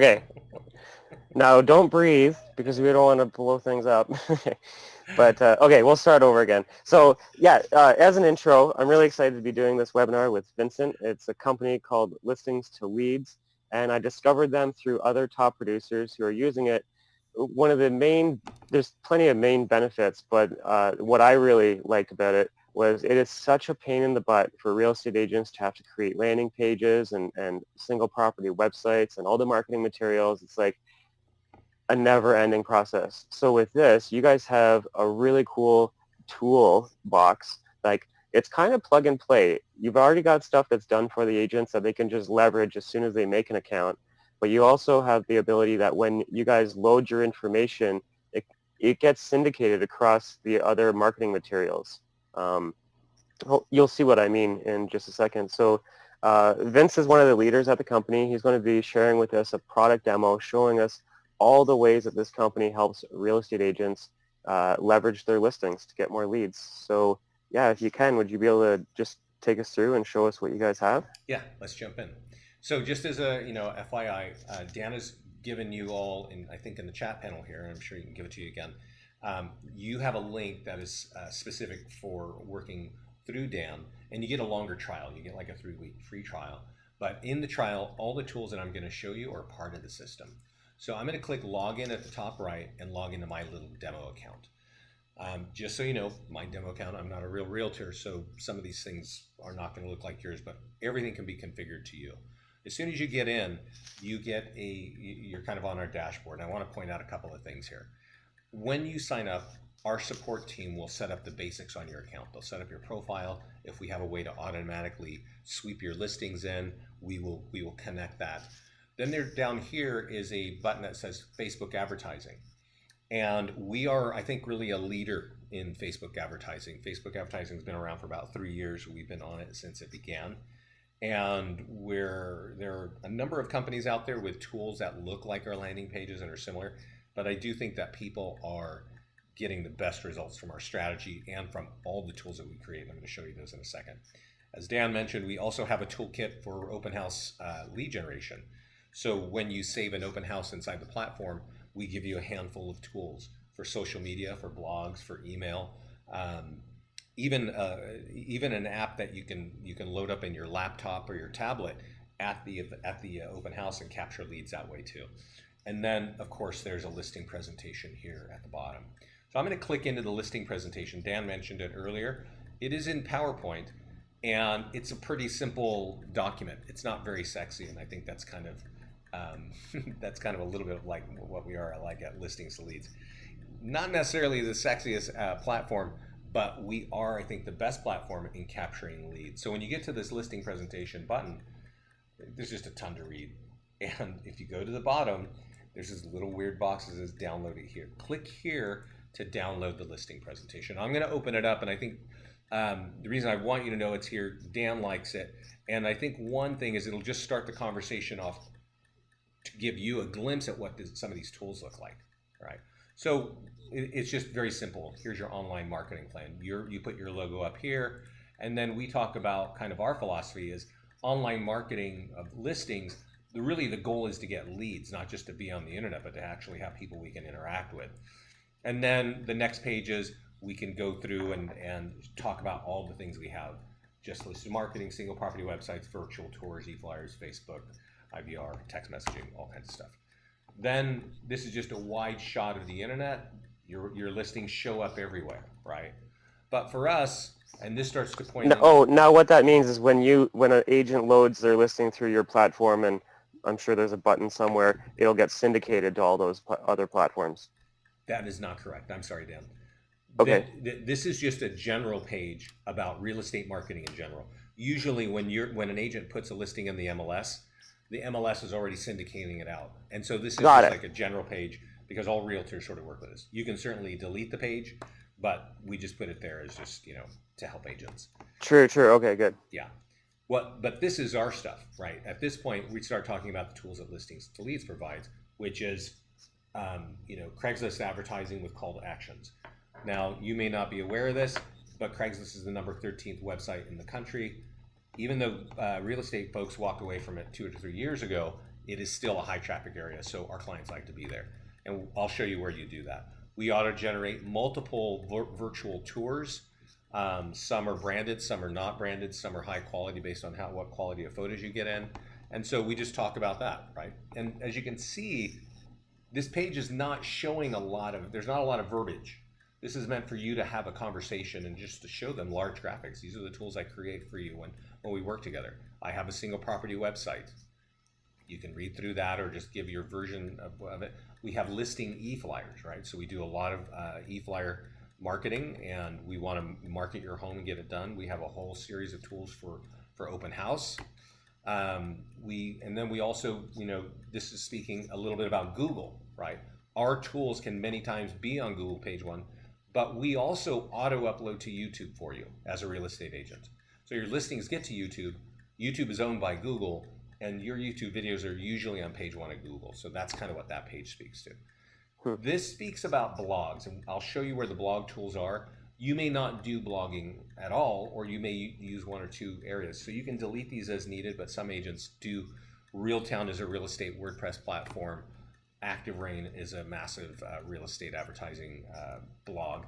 Okay, now don't breathe because we don't want to blow things up. But okay, we'll start over again. So yeah, as an intro, I'm really excited to be doing this webinar with Vincent. It's a company called Listings to Leads, and I discovered them through other top producers who are using it. One of the main, there's plenty of main benefits, but what I really liked about it was it is such a pain in the butt for real estate agents to have to create landing pages and single property websites and all the marketing materials. It's like a never-ending process. So with this, you guys have a really cool tool box. Like, it's kind of plug and play. You've already got stuff that's done for the agents that they can just leverage as soon as they make an account. But you also have the ability that when you guys load your information, it gets syndicated across the other marketing materials. You'll see what I mean in just a second. So Vince is one of the leaders at the company. He's going to be sharing with us a product demo showing us all the ways that this company helps real estate agents leverage their listings to get more leads. So yeah, if you can, would you be able to just take us through and show us what you guys have? Yeah, let's jump in. So just as a FYI, Dan has given you all, I think in the chat panel here, and I'm sure he can give it to you again. You have a link that is specific for working through Dan, and you get a longer trial. You get like a 3-week free trial. But in the trial, all the tools that I'm going to show you are part of the system. So I'm going to click login at the top right and log into my little demo account. Just so you know, my demo account, I'm not a real realtor, so some of these things are not going to look like yours, but everything can be configured to you. As soon as you get in, you're kind of on our dashboard. And I want to point out a couple of things here. When you sign up, our support team will set up the basics on your account. They'll set up your profile. If we have a way to automatically sweep your listings in, we will connect that. Then there down here is a button that says Facebook advertising. And we are, I think, really a leader in Facebook advertising. Facebook advertising has been around for about 3 years. We've been on it since it began. And there are a number of companies out there with tools that look like our landing pages and are similar. But I do think that people are getting the best results from our strategy and from all the tools that we create. I'm going to show you those in a second. As Dan mentioned, we also have a toolkit for open house lead generation. So when you save an open house inside the platform, we give you a handful of tools for social media, for blogs, for email, even an app that you can load up in your laptop or your tablet at the open house and capture leads that way too. And then of course there's a listing presentation here at the bottom. So I'm going to click into the listing presentation. Dan mentioned it earlier. It is in PowerPoint, and it's a pretty simple document. It's not very sexy, and I think that's kind of that's kind of a little bit of like what we are like at Listings to Leads. Not necessarily the sexiest platform, but we are, I think, the best platform in capturing leads. So when you get to this listing presentation button, there's just a ton to read. And if you go to the bottom, there's this little weird box that says download it here. Click here to download the listing presentation. I'm going to open it up, and I think the reason I want you to know it's here, Dan likes it. And I think one thing is it'll just start the conversation off to give you a glimpse at what some of these tools look like, right? So it's just very simple. Here's your online marketing plan. You put your logo up here, and then we talk about kind of our philosophy is online marketing of listings. Really the goal is to get leads, not just to be on the internet, but to actually have people we can interact with. And then the next pages, we can go through and talk about all the things we have. Just listed marketing, single property websites, virtual tours, e-flyers, Facebook, IVR, text messaging, all kinds of stuff. Then this is just a wide shot of the internet. Your listings show up everywhere, right? But for us, and this starts to point Oh, now what that means is when an agent loads their listing through your platform, and I'm sure there's a button somewhere, it'll get syndicated to all those other platforms. That is not correct. I'm sorry, Dan. Okay. This is just a general page about real estate marketing in general. Usually when an agent puts a listing in the MLS is already syndicating it out. And so this is just like a general page because all realtors sort of work with this. You can certainly delete the page, but we just put it there as just, to help agents. True. Okay, good. Yeah. But this is our stuff, right? At this point, we start talking about the tools that Listings to Leads provides, which is, Craigslist advertising with call to actions. Now, you may not be aware of this, but Craigslist is the number 13th website in the country. Even though real estate folks walked away from it 2 or 3 years ago, it is still a high traffic area, so our clients like to be there. And I'll show you where you do that. We auto generate multiple virtual tours. Some are branded, some are not branded, some are high quality based on what quality of photos you get in. And so we just talk about that, right? And as you can see, this page is not showing there's not a lot of verbiage. This is meant for you to have a conversation and just to show them large graphics. These are the tools I create for you when we work together. I have a single property website. You can read through that or just give your version of it. We have listing e-flyers, right? So we do a lot of e-flyer marketing, and we want to market your home and get it done. We have a whole series of tools for open house. And then we also, this is speaking a little bit about Google, right? Our tools can many times be on Google page one, but we also auto upload to YouTube for you as a real estate agent. So your listings get to YouTube. YouTube is owned by Google, and your YouTube videos are usually on page one of Google. So that's kind of what that page speaks to. This speaks about blogs, and I'll show you where the blog tools are. You may not do blogging at all, or you may use one or two areas. So you can delete these as needed, but some agents do. Realtown is a real estate WordPress platform. Active Rain is a massive real estate advertising blog.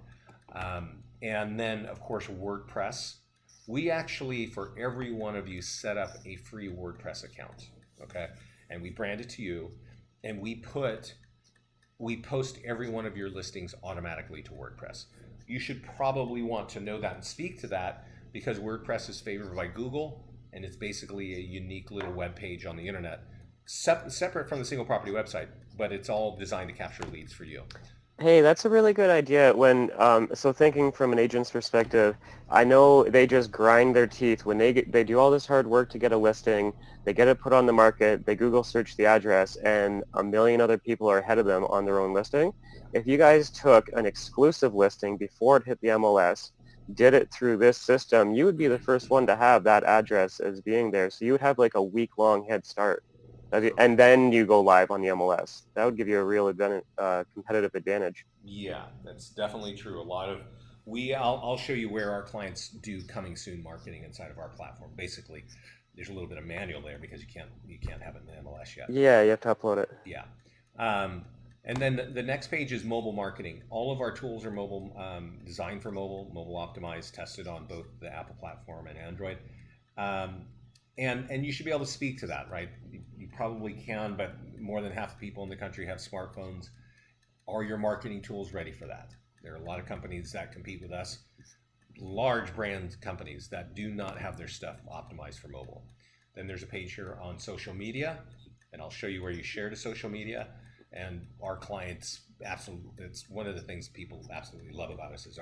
And then, of course, WordPress. We actually, for every one of you, set up a free WordPress account, okay? And we brand it to you, and we post every one of your listings automatically to WordPress. You should probably want to know that and speak to that, because WordPress is favored by Google, and it's basically a unique little web page on the internet, separate from the single property website, but it's all designed to capture leads for you. Hey, that's a really good idea. So thinking from an agent's perspective, I know they just grind their teeth when they do all this hard work to get a listing, they get it put on the market, they Google search the address, and a million other people are ahead of them on their own listing. If you guys took an exclusive listing before it hit the MLS, did it through this system, you would be the first one to have that address as being there. So you would have like a week-long head start. And then you go live on the MLS. That would give you a real competitive advantage. Yeah, that's definitely true. I'll show you where our clients do coming soon marketing inside of our platform. Basically, there's a little bit of manual there because you can't have it in the MLS yet. Yeah, you have to upload it. Yeah. And then the next page is mobile marketing. All of our tools are mobile, designed for mobile optimized, tested on both the Apple platform and Android. And you should be able to speak to that, right? You probably can, but more than half the people in the country have smartphones. Are your marketing tools ready for that? There are a lot of companies that compete with us, large brand companies that do not have their stuff optimized for mobile. Then there's a page here on social media, and I'll show you where you share to social media. And our clients, absolutely, it's one of the things people absolutely love about us is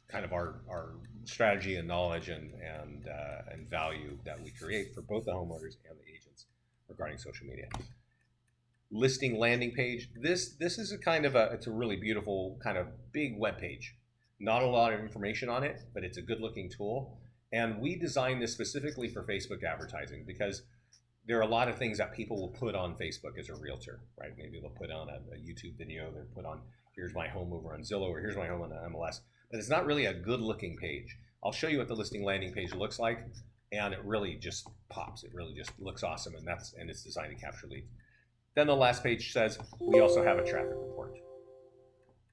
kind of our strategy and knowledge and value that we create for both the homeowners and the agents regarding social media. Listing landing page. This is it's a really beautiful kind of big web page. Not a lot of information on it, but it's a good looking tool. And we designed this specifically for Facebook advertising because there are a lot of things that people will put on Facebook as a realtor, right? Maybe they'll put on a YouTube video, they'll put on, here's my home over on Zillow, or here's my home on the MLS. But it's not really a good looking page. I'll show you what the listing landing page looks like, and it really just pops. It really just looks awesome, and it's designed to capture leads. Then the last page says we also have a traffic report,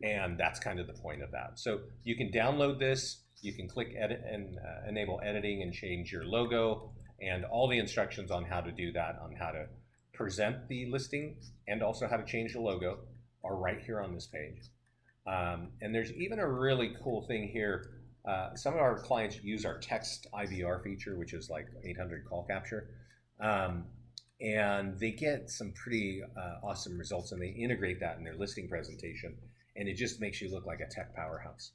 and that's kind of the point of that. So you can download this, you can click edit and enable editing and change your logo, and all the instructions on how to do that, on how to present the listing, and also how to change the logo are right here on this page. And there's even a really cool thing here. Some of our clients use our text IVR feature, which is like 800 call capture. And they get some pretty awesome results, and they integrate that in their listing presentation. And it just makes you look like a tech powerhouse.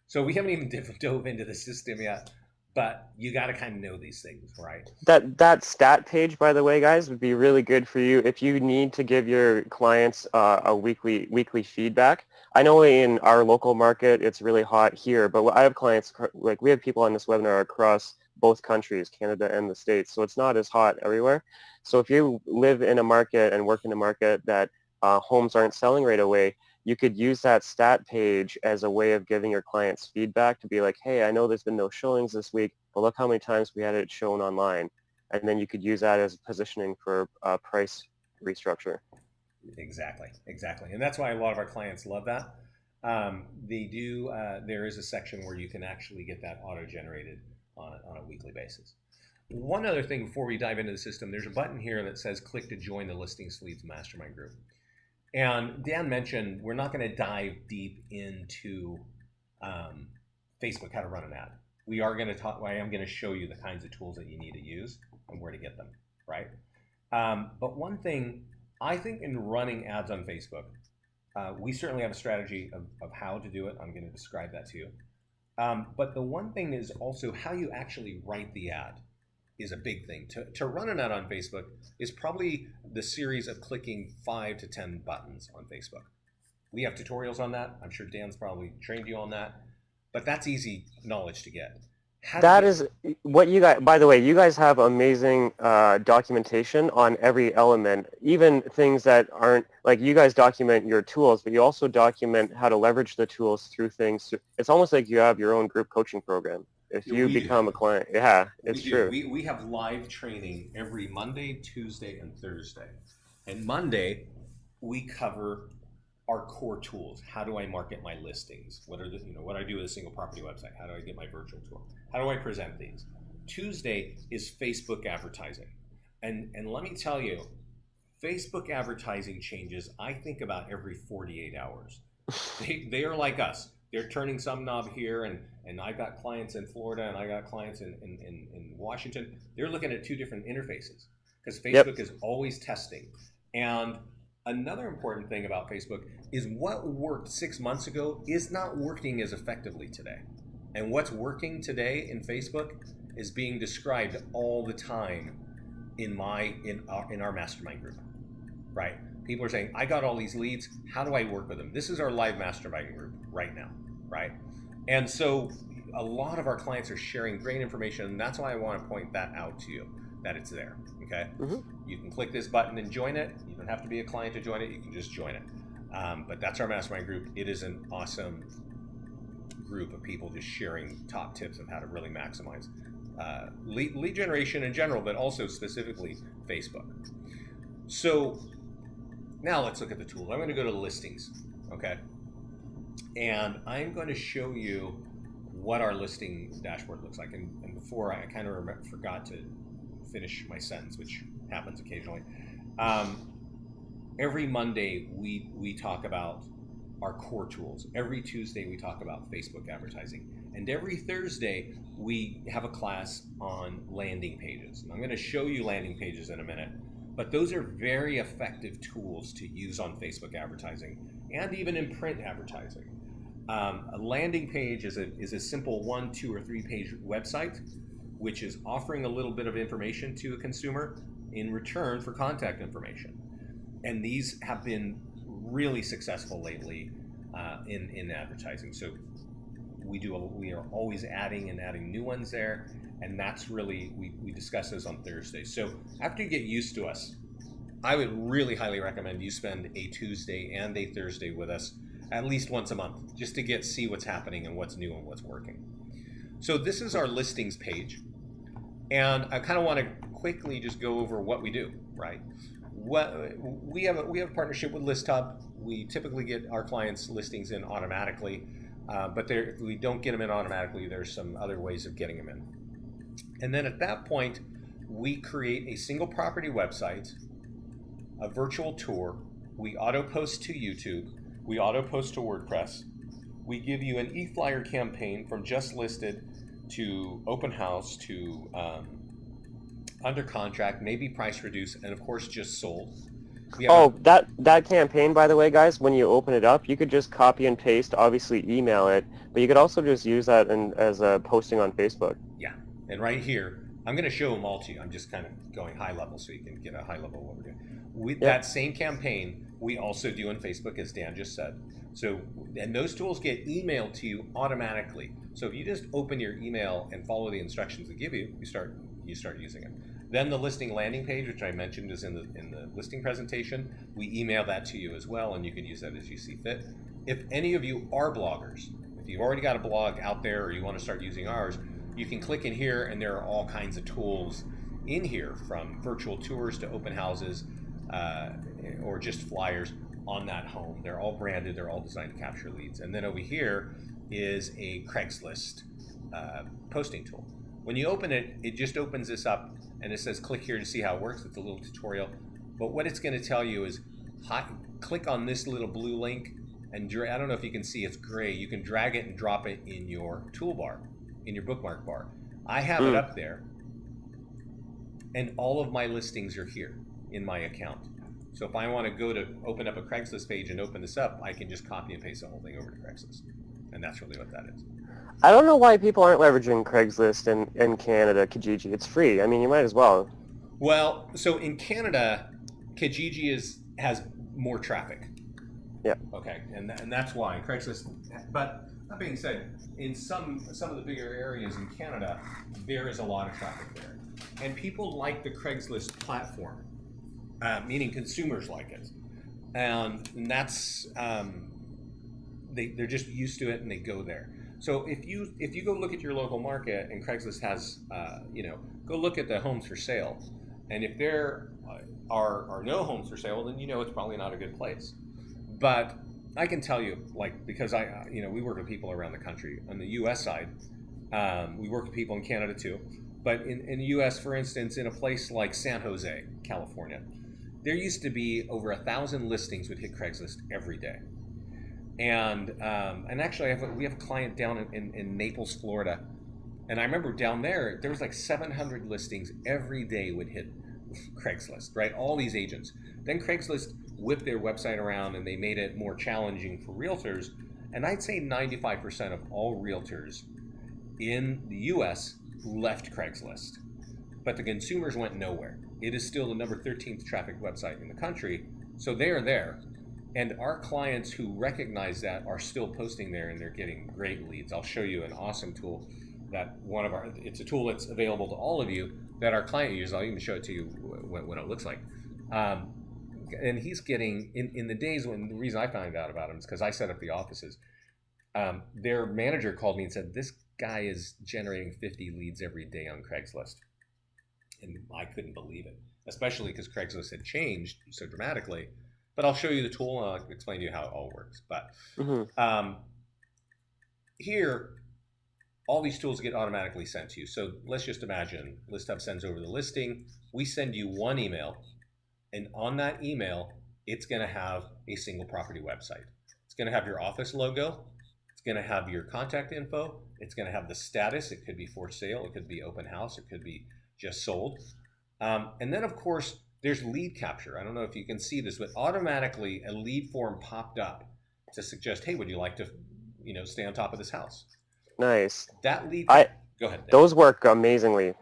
So we haven't even dove into the system yet, but you got to kind of know these things, right? That stat page, by the way, guys, would be really good for you if you need to give your clients a weekly feedback. I know in our local market it's really hot here, but I have clients, like we have people on this webinar across both countries, Canada and the States, so it's not as hot everywhere. So if you live in a market and work in a market that homes aren't selling right away, you could use that stat page as a way of giving your clients feedback to be like, hey, I know there's been no showings this week, but look how many times we had it shown online. and then you could use that as positioning for price restructure. Exactly, exactly. And that's why a lot of our clients love that. They do, there is a section where you can actually get that auto-generated on a weekly basis. One other thing before we dive into the system, there's a button here that says click to join the Listings Leads Mastermind Group. And Dan mentioned we're not going to dive deep into Facebook, how to run an ad. We are going to talk, I am going to show you the kinds of tools that you need to use and where to get them, right? But one thing, I think in running ads on Facebook, we certainly have a strategy of how to do it. I'm going to describe that to you. But the one thing is also how you actually write the ad is a big thing. To run an ad on Facebook is probably the series of clicking 5 to 10 buttons on Facebook. We have tutorials on that. I'm sure Dan's probably trained you on that. But that's easy knowledge to get. That is what you guys, by the way, you guys have amazing documentation on every element, even things that aren't, like you guys document your tools, but you also document how to leverage the tools through things. It's almost like you have your own group coaching program. If you become a client, yeah, it's true. We have live training every Monday, Tuesday, and Thursday. And Monday, we cover our core tools. How do I market my listings? What are the, what do I do with a single property website? How do I get my virtual tour? How do I present these? Tuesday is Facebook advertising. And let me tell you, Facebook advertising changes, I think, about every 48 hours. They are like us. They're turning some knob here, and I got clients in Florida, and I got clients in Washington. They're looking at two different interfaces because Facebook is always testing. And another important thing about Facebook is what worked 6 months ago is not working as effectively today. And what's working today in Facebook is being described all the time in our mastermind group, right? People are saying, I got all these leads. How do I work with them? This is our live mastermind group right now, right? And so a lot of our clients are sharing great information, and that's why I want to point that out to you, that it's there, okay? You can click this button and join it. You don't have to be a client to join it. You can just join it. But that's our mastermind group. It is an awesome group of people just sharing top tips of how to really maximize lead generation in general, but also specifically Facebook. So now let's look at the tools. I'm going to go to listings, okay? And I'm going to show you what our listing dashboard looks like. And before, I kind of forgot to finish my sentence, which happens occasionally. Every Monday, we talk about our core tools. Every Tuesday, we talk about Facebook advertising. And every Thursday, we have a class on landing pages. And I'm going to show you landing pages in a minute. But those are very effective tools to use on Facebook advertising and even in print advertising. A landing page is a simple 1, 2, or 3 page website, which is offering a little bit of information to a consumer in return for contact information. And these have been really successful lately in advertising. So we are always adding new ones there, and that's really, we discuss those on Thursday. So after you get used to us, I would really highly recommend you spend a Tuesday and a Thursday with us at least once a month, just to see what's happening and what's new and what's working. So this is our listings page, and I kind of want to quickly just go over what we do, right? We have a partnership with ListHub. We typically get our clients' listings in automatically, but if we don't get them in automatically, there's some other ways of getting them in. And then at that point, we create a single property website, a virtual tour. We auto post to YouTube. We auto post to WordPress. We give you an e-flyer campaign from just listed to open house to under contract, maybe price reduced, and of course just sold. That campaign, by the way, guys, when you open it up, you could just copy and paste, obviously email it, but you could also just use that as a posting on Facebook. Yeah, and right here, I'm going to show them all to you. I'm just kind of going high level so you can get a high level of what we're doing. With that same campaign, we also do on Facebook, as Dan just said. So, and those tools get emailed to you automatically. So if you just open your email and follow the instructions they give you, you start using it. Then the listing landing page, which I mentioned is in the listing presentation, we email that to you as well, and you can use that as you see fit. If any of you are bloggers, if you've already got a blog out there or you want to start using ours, you can click in here, and there are all kinds of tools in here, from virtual tours to open houses, uh, or just flyers on that home. They're all branded. They're all designed to capture leads. And then over here is a Craigslist posting tool. When you open it, it just opens this up and it says click here to see how it works. It's a little tutorial. But what it's going to tell you is click on this little blue link, and I don't know if you can see, it's gray. You can drag it and drop it in your toolbar, in your bookmark bar. I have it up there, and all of my listings are here in my account. So if I want to go to open up a Craigslist page and open this up, I can just copy and paste the whole thing over to Craigslist. And that's really what that is. I don't know why people aren't leveraging Craigslist in Canada, Kijiji. It's free. I mean, you might as well. Well, so in Canada, Kijiji has more traffic. Yeah. Okay, and that's why Craigslist. But that being said, in some of the bigger areas in Canada, there is a lot of traffic there, and people like the Craigslist platform, meaning consumers like it, and that's they're just used to it and they go there. So if you go look at your local market and Craigslist has go look at the homes for sale, and if there are no homes for sale, then it's probably not a good place. But I can tell you, like, because we work with people around the country. On the U.S. side, we work with people in Canada too. But in the U.S., for instance, in a place like San Jose, California, there used to be over 1,000 listings would hit Craigslist every day. And actually, we have a client down in Naples, Florida, and I remember down there was like 700 listings every day would hit Craigslist, right? All these agents. Then Craigslist whipped their website around and they made it more challenging for realtors. And I'd say 95% of all realtors in the US left Craigslist. But the consumers went nowhere. It is still the number 13th traffic website in the country. So they're there. And our clients who recognize that are still posting there, and they're getting great leads. I'll show you an awesome tool that it's a tool that's available to all of you that our client uses. I'll even show it to you what it looks like. And he's getting, in the days when, the reason I found out about him is because I set up the offices. Their manager called me and said, this guy is generating 50 leads every day on Craigslist. And I couldn't believe it, especially because Craigslist had changed so dramatically. But I'll show you the tool and I'll explain to you how it all works. But here, all these tools get automatically sent to you. So let's just imagine ListHub sends over the listing. We send you one email, and on that email, it's going to have a single property website. It's going to have your office logo. It's going to have your contact info. It's going to have the status. It could be for sale. It could be open house. It could be just sold. And then, of course, there's lead capture. I don't know if you can see this, but automatically a lead form popped up to suggest, hey, would you like to, stay on top of this house? Nice. That lead. Go ahead. Those work amazingly.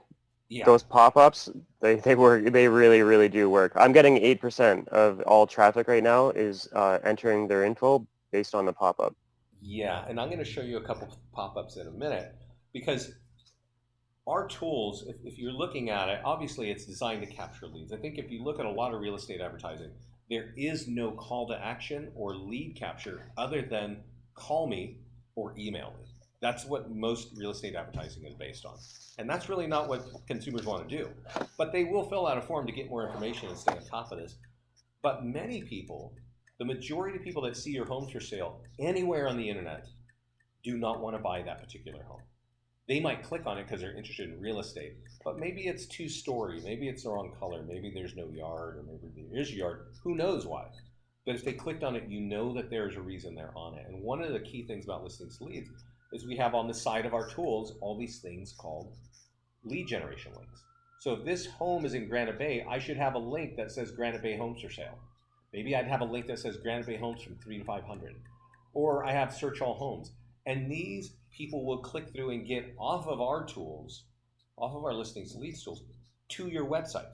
Yeah. Those pop-ups, they work. They really, really do work. I'm getting 8% of all traffic right now is entering their info based on the pop-up. Yeah, and I'm going to show you a couple pop-ups in a minute, because our tools, if you're looking at it, obviously it's designed to capture leads. I think if you look at a lot of real estate advertising, there is no call to action or lead capture other than call me or email me. That's what most real estate advertising is based on. And that's really not what consumers want to do. But they will fill out a form to get more information and stay on top of this. But many people, the majority of people that see your homes for sale anywhere on the internet, do not want to buy that particular home. They might click on it because they're interested in real estate, but maybe it's two-story, maybe it's the wrong color, maybe there's no yard, or maybe there is a yard. Who knows why? But if they clicked on it, you know that there's a reason they're on it. And one of the key things about listings to leads is we have on the side of our tools all these things called lead generation links. So if this home is in Granite Bay, I should have a link that says Granite Bay Homes for sale. Maybe I'd have a link that says Granite Bay Homes from 3 to 500. Or I have search all homes. And these people will click through and get off of our tools, off of our listings leads tools, to your website,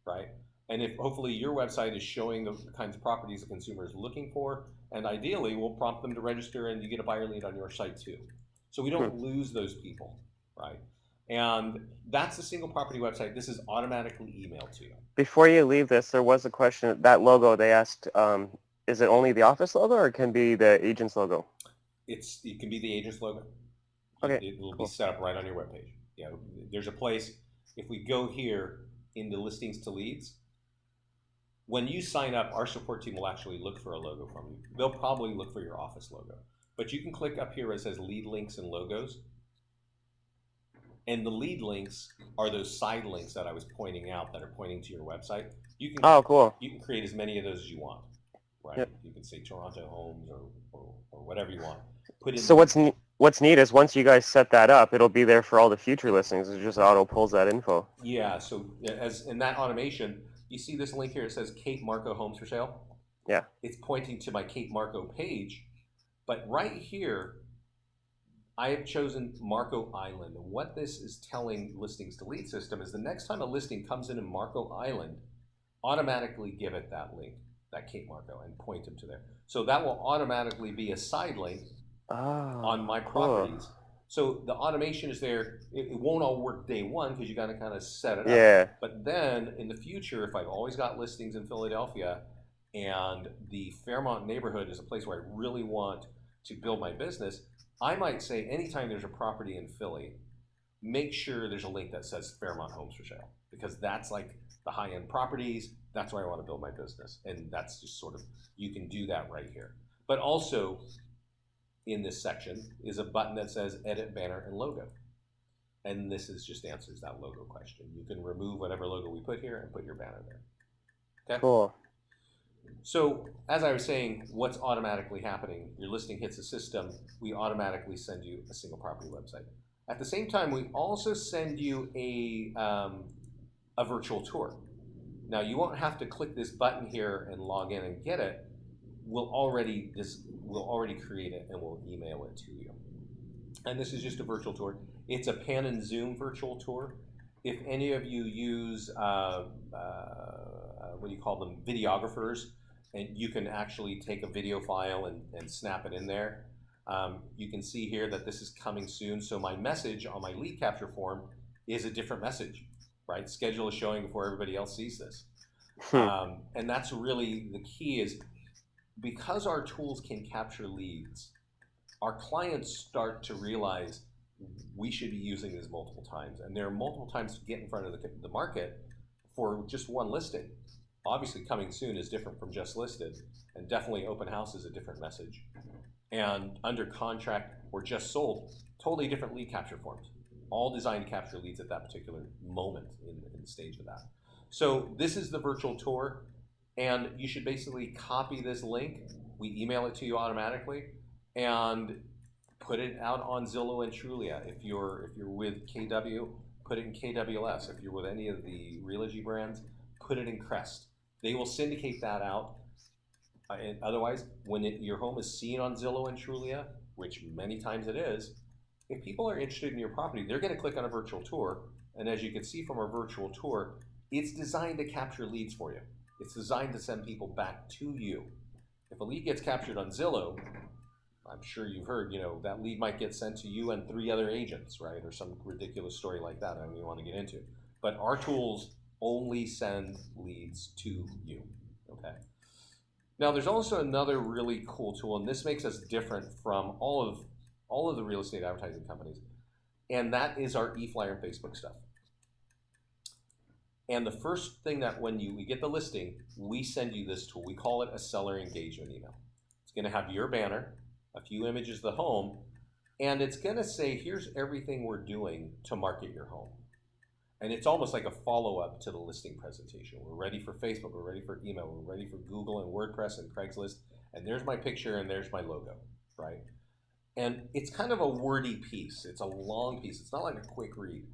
right? And if hopefully your website is showing the kinds of properties the consumer is looking for, and ideally we'll prompt them to register and you get a buyer lead on your site too. So we don't lose those people, right? And that's a single property website. This is automatically emailed to you. Before you leave this, there was a question, that logo they asked, is it only the office logo or it can be the agent's logo? It can be the agent's logo. Okay, It will be set up right on your webpage. There's a place. if we go here into listings to leads, when you sign up, our support team will actually look for a logo from you. They'll probably look for your office logo. But you can click up here where it says lead links and logos. And the lead links are those side links that I was pointing out that are pointing to your website. Oh, cool. You can create as many of those as you want, right? Yep. You can say Toronto Homes or whatever you want. Put in So what's neat is once you guys set that up, it'll be there for all the future listings. It just auto pulls that info. yeah. So as in that automation, you see this link here. It says Cape Marco Homes for Sale. Yeah. It's pointing to my Cape Marco page, but right here I have chosen Marco Island. And what this is telling listings to lead system is the next time a listing comes in Marco Island, automatically give it that link, that Cape Marco, and point them to there. So that will automatically be a side link on Oh, my cool. properties. So the automation is there. It won't all work day one because you got to kind of set it up. Yeah. But then in the future, if I've always got listings in Philadelphia and the Fairmont neighborhood is a place where I really want to build my business, I might say anytime there's a property in Philly, make sure there's a link that says Fairmont Homes for Sale, because that's like the high-end properties. That's where I want to build my business. And that's just sort of, you can do that right here. But also in this section is a button that says edit banner and logo. And this is just answers that logo question. You can remove whatever logo we put here and put your banner there. Okay. Cool. So as I was saying, what's automatically happening? Your listing hits the system. We automatically send you a single property website. At the same time, we also send you a virtual tour. Now you won't have to click this button here and log in and get it. We'll already create it and we'll email it to you. And this is just a virtual tour. It's a pan and zoom virtual tour. If any of you use what do you call them, videographers, and you can actually take a video file and snap it in there. You can see here that this is coming soon. So my message on my lead capture form is a different message, right? Schedule is showing before everybody else sees this. And that's really the key, is because our tools can capture leads, our clients start to realize we should be using this multiple times. And there are multiple times to get in front of the market for just one listing. Obviously coming soon is different from just listed, and definitely open house is a different message. And under contract or just sold, totally different lead capture forms, all designed to capture leads at that particular moment in the stage of that. So this is the virtual tour, and you should basically copy this link. We email it to you automatically, and put it out on Zillow and Trulia. If you're with KW, put it in KWLS. If you're with any of the Realogy brands, put it in Crest. They will syndicate that out. And otherwise, when your home is seen on Zillow and Trulia, which many times it is, if people are interested in your property, they're going to click on a virtual tour. And as you can see from our virtual tour, it's designed to capture leads for you. It's designed to send people back to you. If a lead gets captured on Zillow, I'm sure you've heard, that lead might get sent to you and 3 other agents, right? Or some ridiculous story like that I don't even want to get into. But our tools only send leads to you, okay? Now there's also another really cool tool, and this makes us different from all of the real estate advertising companies, and that is our eFlyer and Facebook stuff. And the first thing that when we get the listing, we send you this tool. We call it a seller engagement email. It's going to have your banner, a few images of the home, and it's going to say, here's everything we're doing to market your home. And it's almost like a follow-up to the listing presentation. We're ready for Facebook, we're ready for email, we're ready for Google and WordPress and Craigslist, and there's my picture and there's my logo, right? And it's kind of a wordy piece. It's a long piece. It's not like a quick read.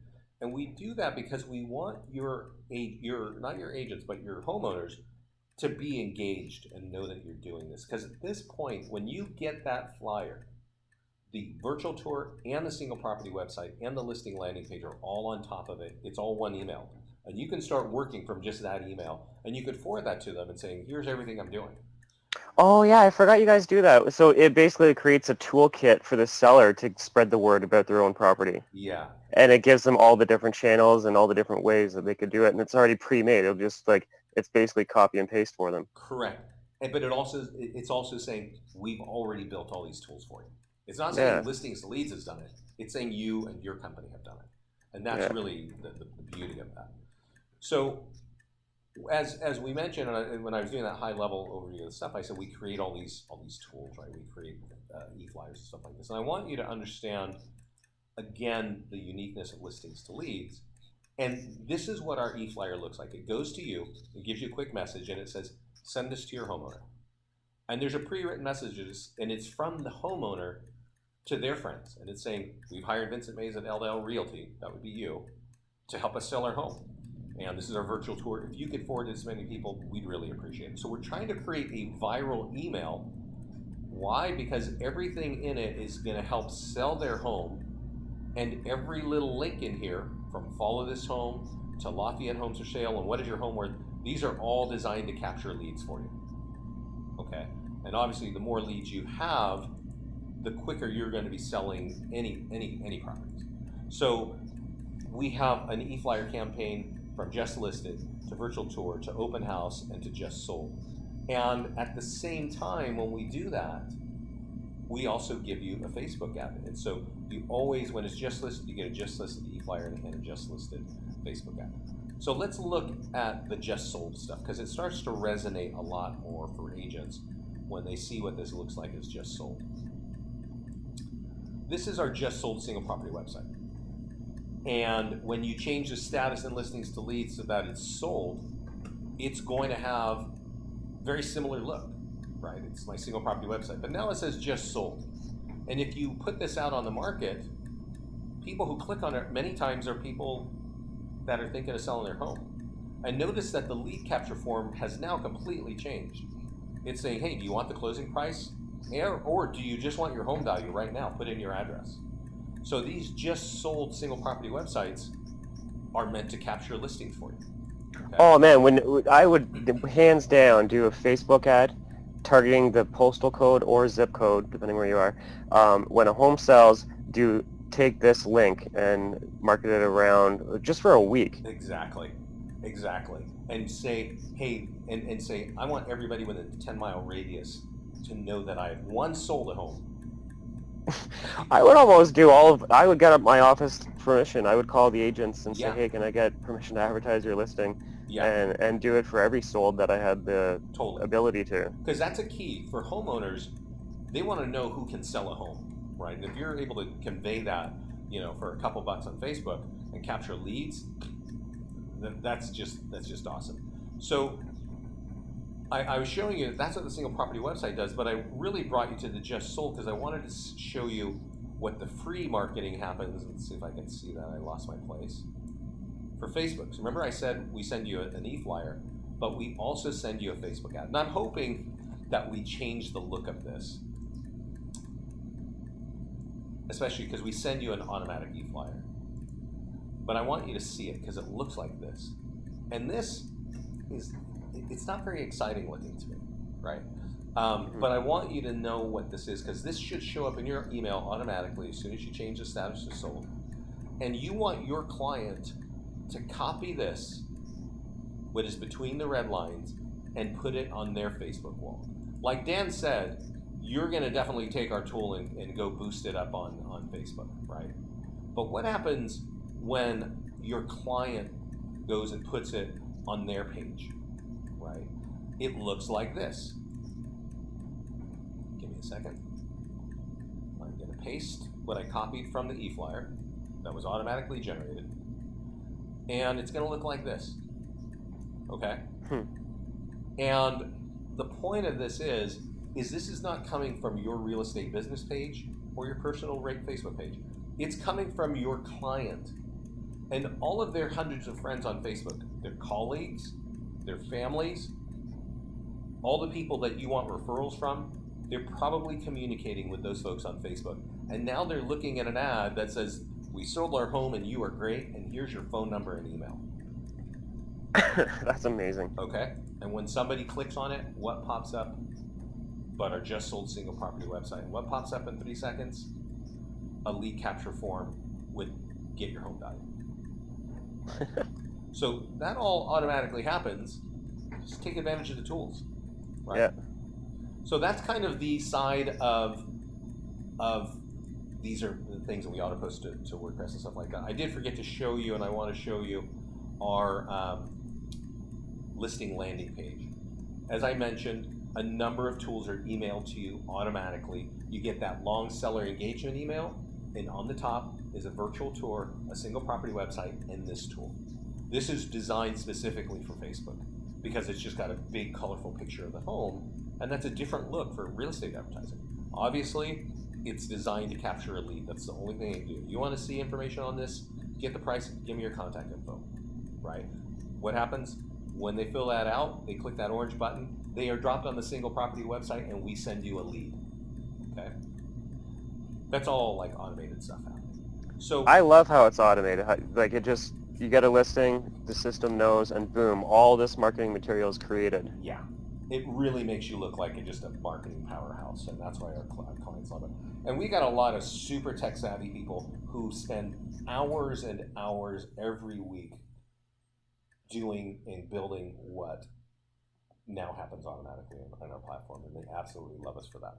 And we do that because we want your not your agents, but your homeowners to be engaged and know that you're doing this. Because at this point, when you get that flyer, the virtual tour and the single property website and the listing landing page are all on top of it. It's all one email. And you can start working from just that email. And you could forward that to them and saying, here's everything I'm doing. Oh yeah, I forgot you guys do that. So it basically creates a toolkit for the seller to spread the word about their own property. Yeah. And it gives them all the different channels and all the different ways that they could do it. And it's already pre-made. It'll just it's basically copy and paste for them. Correct. But it's also saying we've already built all these tools for you. It's not saying Yeah. listings to leads has done it. It's saying you and your company have done it. And that's Yeah. really the beauty of that. So as we mentioned, and when I was doing that high level overview of the stuff, I said we create all these tools, right? We create e-flyers and stuff like this. And I want you to understand again the uniqueness of listings to leads. And this is what our e-flyer looks like. It goes to you, it gives you a quick message, and it says, send this to your homeowner. And there's a pre-written message, and it's from the homeowner to their friends. And it's saying, we've hired Vincent Mays at L2L Realty, that would be you, to help us sell our home. And this is our virtual tour. If you could forward it to many people, we'd really appreciate it. So we're trying to create a viral email. Why? Because everything in it is going to help sell their home. And every little link in here, from follow this home to Lafayette Homes for Sale and what is your home worth, these are all designed to capture leads for you. Okay? And obviously, the more leads you have, the quicker you're going to be selling any properties. So we have an e-flyer campaign from just listed to virtual tour to open house and to just sold. And at the same time, when we do that, we also give you a Facebook ad. And so you always, when it's just listed, you get a just listed e-flyer and a just listed Facebook ad. So let's look at the just sold stuff, because it starts to resonate a lot more for agents when they see what this looks like as just sold. This is our just sold single property website. And when you change the status and listings to leads so that it's sold, it's going to have very similar look, right? It's my single property website, but now it says just sold. And if you put this out on the market, people who click on it many times are people that are thinking of selling their home. And notice that the lead capture form has now completely changed. It's saying, hey, do you want the closing price? Or do you just want your home value right now? Put in your address. So these just sold single property websites are meant to capture listings for you. Okay? Oh man, when I would hands down do a Facebook ad targeting the postal code or zip code, depending where you are. When a home sells, take this link and market it around just for a week. Exactly. And say, hey, and say, I want everybody within a 10-mile radius to know that I have once sold a home. I would almost do I would get up my office permission. I would call the agents and say, Yeah. hey, can I get permission to advertise your listing? Yeah. And do it for every sold that I had the ability to. Because that's a key for homeowners. They want to know who can sell a home, right? And if you're able to convey that, for a couple bucks on Facebook and capture leads, that's just awesome. So I was showing you that's what the single property website does, but I really brought you to the just sold because I wanted to show you what the free marketing happens. Let's see if I can see that. I lost my place. For Facebook. So remember I said we send you an e-flyer, but we also send you a Facebook ad. And I'm hoping that we change the look of this, especially because we send you an automatic e-flyer. But I want you to see it because it looks like this. And this it's not very exciting looking to me, right? But I want you to know what this is because this should show up in your email automatically as soon as you change the status to sold. And you want your client to copy this, what is between the red lines, and put it on their Facebook wall. Like Dan said, you're going to definitely take our tool and go boost it up on Facebook, right? But what happens when your client goes and puts it on their page, right? It looks like this. Give me a second. I'm going to paste what I copied from the e-flyer that was automatically generated. And it's going to look like this, okay? And the point of this is this is not coming from your real estate business page or your personal Facebook page. It's coming from your client and all of their hundreds of friends on Facebook, their colleagues, their families, all the people that you want referrals from, they're probably communicating with those folks on Facebook. And now they're looking at an ad that says, we sold our home and you are great, and here's your phone number and email. That's amazing. Okay, and when somebody clicks on it, what pops up but our just sold single property website? What pops up in 3 seconds? A lead capture form with get your home value. So that all automatically happens. Just take advantage of the tools, right? Yeah. So that's kind of the side of these are the things that we auto post to WordPress and stuff like that. I did forget to show you, and I want to show you our listing landing page. As I mentioned, a number of tools are emailed to you automatically. You get that long seller engagement email, and on the top is a virtual tour, a single property website, and this tool. This is designed specifically for Facebook because it's just got a big colorful picture of the home, and that's a different look for real estate advertising. Obviously, it's designed to capture a lead. That's the only thing you do. You want to see information on this? Get the price, give me your contact info, right? What happens? When they fill that out, they click that orange button, they are dropped on the single property website, and we send you a lead, okay? That's all like automated stuff happening. So I love how it's automated. Like it just, you get a listing, the system knows, and boom, all this marketing material is created. yeah, it really makes you look like just a marketing powerhouse, and that's why our clients love it. And we got a lot of super tech savvy people who spend hours and hours every week doing and building what now happens automatically on our platform, and they absolutely love us for that.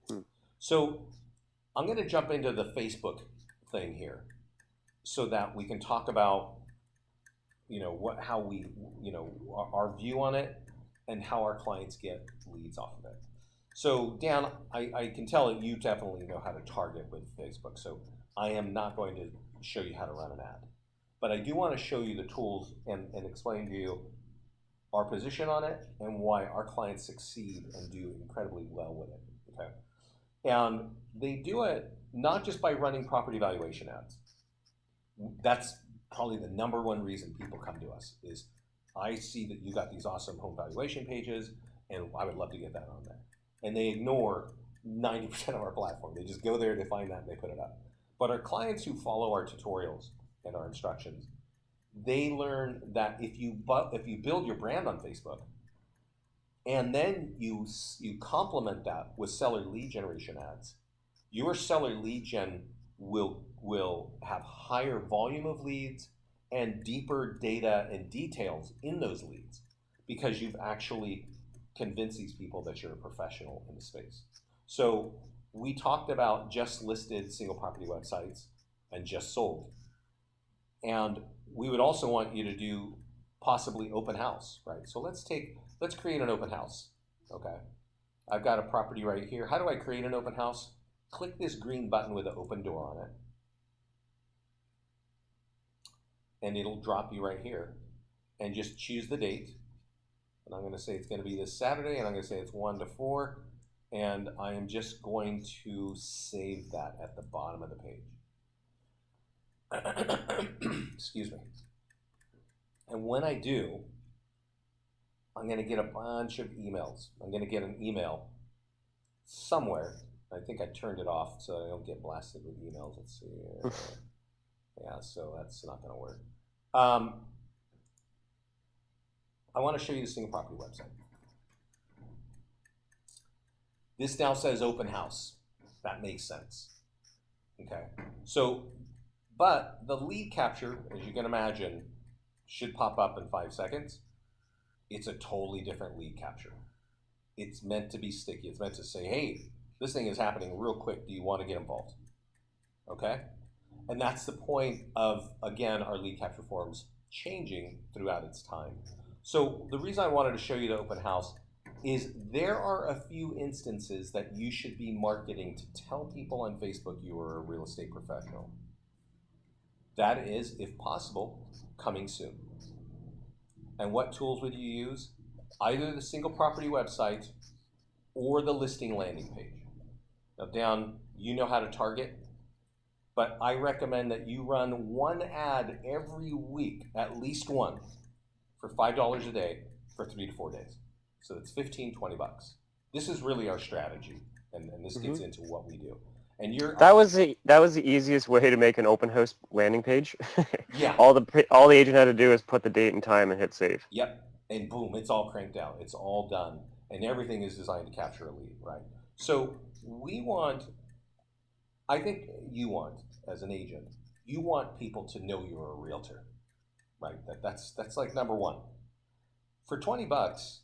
Hmm. So I'm going to jump into the Facebook thing here so that we can talk about, how we, our view on it and how our clients get leads off of it. So Dan, I can tell that you definitely know how to target with Facebook. So I am not going to show you how to run an ad, but I do want to show you the tools and explain to you our position on it and why our clients succeed and do incredibly well with it, okay? And they do it not just by running property valuation ads. That's probably the number one reason people come to us is, I see that you got these awesome home valuation pages and I would love to get that on there. And they ignore 90% of our platform. They just go there, they find that, and they put it up. But our clients who follow our tutorials and our instructions, they learn that if you build your brand on Facebook and then you complement that with seller lead generation ads, your seller lead gen will have higher volume of leads and deeper data and details in those leads because you've actually convinced these people that you're a professional in the space. So we talked about just listed single property websites and just sold. And we would also want you to do possibly open house, right? So let's create an open house, okay? I've got a property right here. How do I create an open house? Click this green button with an open door on it. And it'll drop you right here. And just choose the date. And I'm going to say it's going to be this Saturday, and I'm going to say it's 1 to 4. And I am just going to save that at the bottom of the page. Excuse me. And when I do, I'm going to get a bunch of emails. I'm going to get an email somewhere. I think I turned it off so I don't get blasted with emails. Let's see. Yeah, so that's not going to work. I want to show you the single property website. This now says open house. That makes sense. Okay. So, but the lead capture, as you can imagine, should pop up in 5 seconds. It's a totally different lead capture. It's meant to be sticky. It's meant to say, hey, this thing is happening real quick. Do you want to get involved? Okay? And that's the point of, again, our lead capture forms changing throughout its time. So the reason I wanted to show you the open house is there are a few instances that you should be marketing to tell people on Facebook you are a real estate professional. That is, if possible, coming soon. And what tools would you use? Either the single property website or the listing landing page. Now, Dan, you know how to target, but I recommend that you run one ad every week, at least one, for $5 a day for 3 to 4 days. So it's 15, 20 bucks. This is really our strategy, and this gets into what we do. And that was the easiest way to make an open house landing page. Yeah. all the agent had to do is put the date and time and hit save. Yep. And boom, it's all cranked out. It's all done. And everything is designed to capture a lead, right? So I think you want, as an agent, you want people to know you're a realtor, right? That's like number one. For 20 bucks,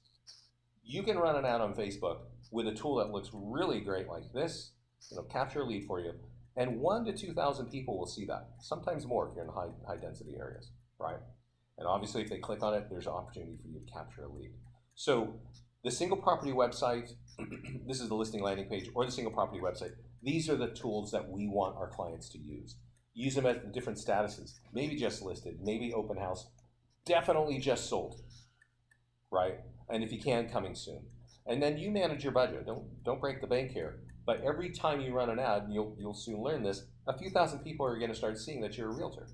you can run an ad on Facebook with a tool that looks really great like this. It'll capture a lead for you. And 1 to 2,000 people will see that, sometimes more if you're in high density areas, right? And obviously, if they click on it, there's an opportunity for you to capture a lead. So the single property website, this is the listing landing page, or the single property website. These are the tools that we want our clients to use. Use them at different statuses. Maybe just listed, maybe open house, definitely just sold, right? And if you can, coming soon. And then you manage your budget. Don't break the bank here. But every time you run an ad, you'll soon learn this. A few thousand people are going to start seeing that you're a realtor,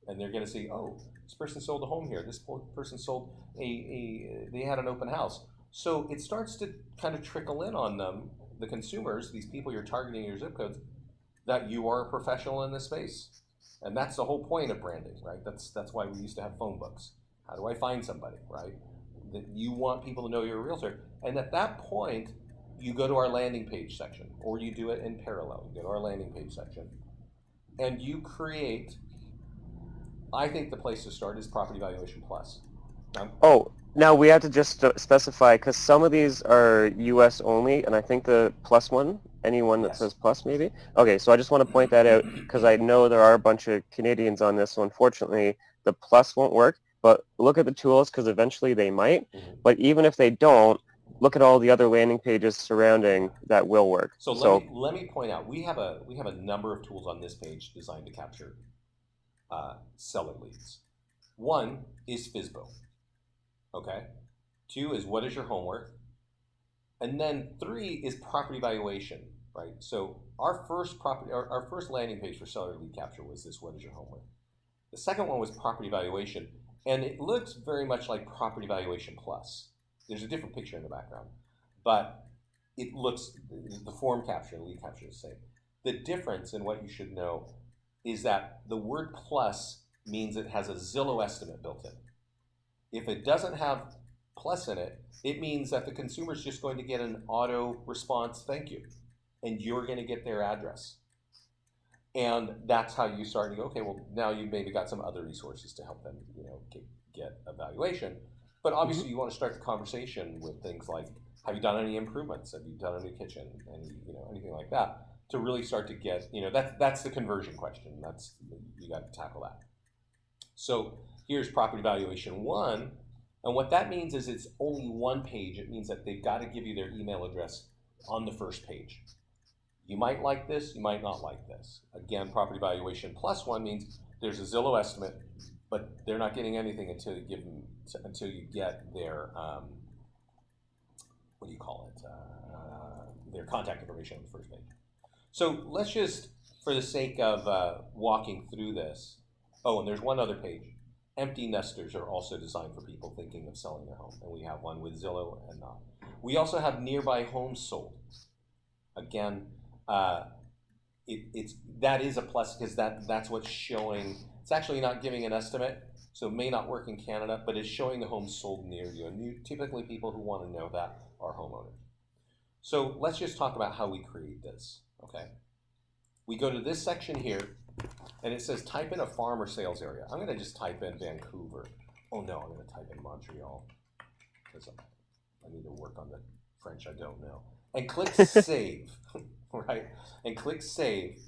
and they're going to see, oh, this person sold a home here. This person sold they had an open house. So it starts to kind of trickle in on them, the consumers, these people you're targeting in your zip codes, that you are a professional in this space. And that's the whole point of branding, right? That's why we used to have phone books. How do I find somebody, right? That you want people to know you're a realtor. And at that point, you go to our landing page section, or you do it in parallel. You go to our landing page section, and you create, I think the place to start is Property Valuation Plus. Oh, now we have to just specify, because some of these are US only, and I think the plus one, anyone that Yes. says plus maybe. Okay, so I just want to point that out, because I know there are a bunch of Canadians on this, so unfortunately the plus won't work, but look at the tools, because eventually they might. But even if they don't, look at all the other landing pages surrounding that will work. So let me point out, we have a number of tools on this page designed to capture seller leads. One is FSBO. Okay. 2 is what is your home worth? And then 3 is property valuation, right? So our first landing page for seller lead capture was this: what is your home worth? The second one was property valuation, and it looks very much like Property Valuation Plus. There's a different picture in the background, but it looks, the form capture and lead capture is the same. The difference in what you should know is that the word plus means it has a Zillow estimate built in. If it doesn't have plus in it, it means that the consumer is just going to get an auto response, thank you, and you're going to get their address. And that's how you start to go, okay, well, now you've maybe got some other resources to help them, get a valuation. But obviously, you want to start the conversation with things like, have you done any improvements? Have you done a new kitchen? And anything like that, to really start to get, that's the conversion question. You got to tackle that. So here's Property Valuation 1. And what that means is it's only one page. It means that they've got to give you their email address on the first page. You might like this, you might not like this. Again, Property Valuation Plus 1 means there's a Zillow estimate, but they're not getting anything until you get their, what do you call it? Their contact information on the first page. So let's just, for the sake of walking through this, oh, and there's one other page. Empty nesters are also designed for people thinking of selling their home, and we have one with Zillow and not. We also have nearby homes sold. Again, that is a plus, because that's what's showing. It's actually not giving an estimate, so it may not work in Canada, but it's showing the homes sold near you. And typically people who want to know that are homeowners. So let's just talk about how we create this, okay? We go to this section here, and it says type in a farm or sales area. I'm going to just type in Vancouver. Oh no, I'm going to type in Montreal, because I need to work on the French I don't know. And click save, right? And click save.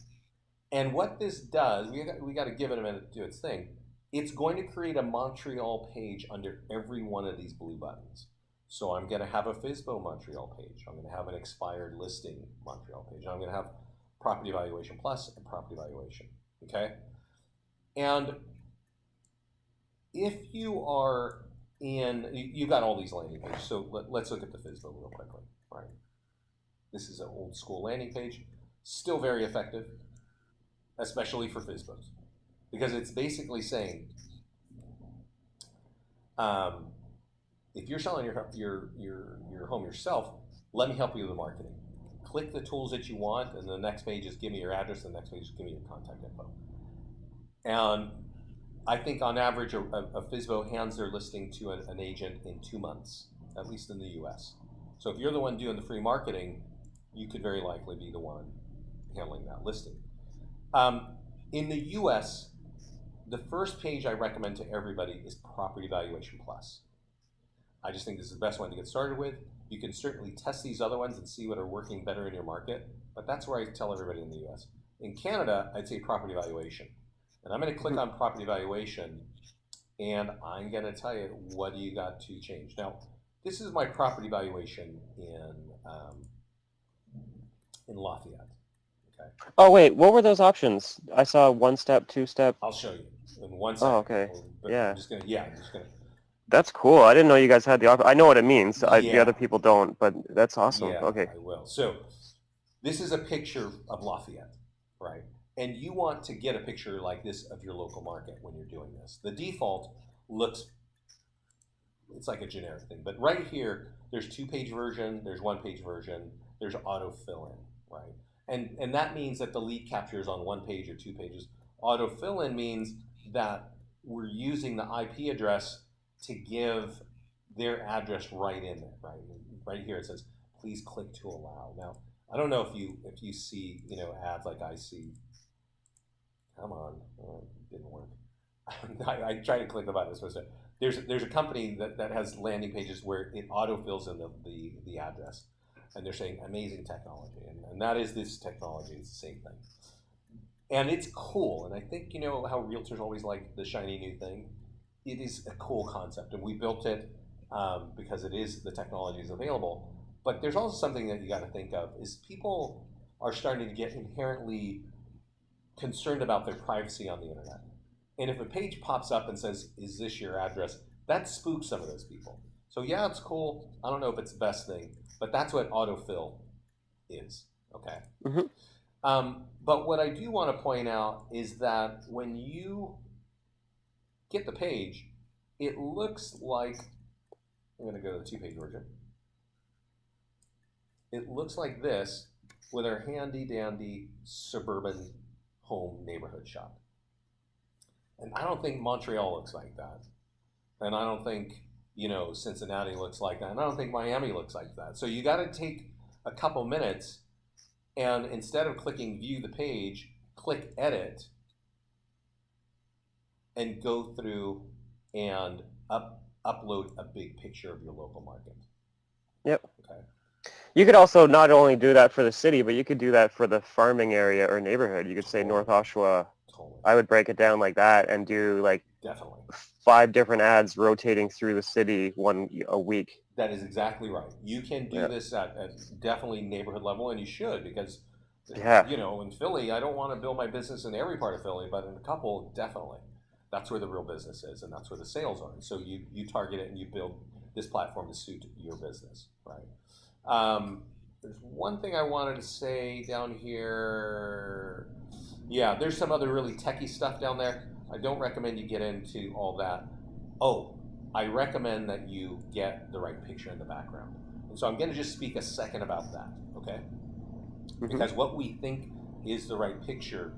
And what this does, we got to give it a minute to do its thing. It's going to create a Montreal page under every one of these blue buttons. So I'm going to have a FSBO Montreal page. I'm going to have an expired listing Montreal page. I'm going to have Property Valuation Plus and Property Valuation, okay? And if you are you've got all these landing pages. So let's look at the FSBO real quickly, right? This is an old school landing page, still very effective, especially for FSBOs, because it's basically saying, if you're selling your home yourself, let me help you with the marketing. Click the tools that you want, and the next page is give me your address, the next page is give me your contact info. And I think on average, a FSBO hands their listing to an agent in 2 months, at least in the US. So if you're the one doing the free marketing, you could very likely be the one handling that listing. In the US, the first page I recommend to everybody is Property Valuation Plus. I just think this is the best one to get started with. You can certainly test these other ones and see what are working better in your market, but that's where I tell everybody in the US. In Canada, I'd say property valuation. And I'm going to click on property valuation, and I'm going to tell you what you got to change. Now, this is my property valuation in Lafayette. Okay, Oh wait, what were those options? I saw one step, two step. I'll show you in one Oh, second. okay. But Yeah. I'm just gonna, yeah, I'm just gonna, That's cool. I didn't know you guys had the option. I know what it means. The yeah, other people don't, but that's awesome. yeah, Okay. I will. So this is a picture of Lafayette, right? And you want to get a picture like this of your local market when you're doing this. The default looks, it's like a generic thing, but right here, there's 2-page version, there's 1-page version, there's auto fill in, right? And that means that the lead capture is on 1 page or 2 pages. Auto fill in means that we're using the IP address to give their address right in there, right? Right here it says, please click to allow. Now, I don't know if you see, ads like I see. Come on, oh, it didn't work. I tried to click the button. It's supposed to. There's a company that has landing pages where it auto fills in the address, and they're saying amazing technology, and that is this technology. It's the same thing, and it's cool. And I think how realtors always like the shiny new thing. It is a cool concept, and we built it because the technology is available. But there's also something that you got to think of is people are starting to get inherently concerned about their privacy on the internet. And if a page pops up and says, is this your address? That spooks some of those people. So yeah, it's cool. I don't know if it's the best thing, but that's what autofill is, okay? Hmm. But what I do want to point out is that when you get the page, it looks like, I'm gonna go to the 2-page version. It looks like this with our handy dandy suburban home neighborhood shop. And I don't think Montreal looks like that. And I don't think, Cincinnati looks like that. And I don't think Miami looks like that. So you got to take a couple minutes and instead of clicking view the page, click edit and go through and upload a big picture of your local market. Yep. Okay. You could also not only do that for the city, but you could do that for the farming area or neighborhood. You could say North Oshawa. Totally. I would break it down like that and do like Definitely 5 different ads rotating through the city a week. That is exactly right. You can do this at definitely neighborhood level, and you should because, Yeah. in Philly, I don't want to build my business in every part of Philly, but in a couple, definitely. That's where the real business is, and that's where the sales are. And so you target it and you build this platform to suit your business, right? There's one thing I wanted to say down here. Yeah, there's some other really techie stuff down there. I don't recommend you get into all that. Oh, I recommend that you get the right picture in the background. And so I'm going to just speak a second about that, okay? Mm-hmm. Because what we think is the right picture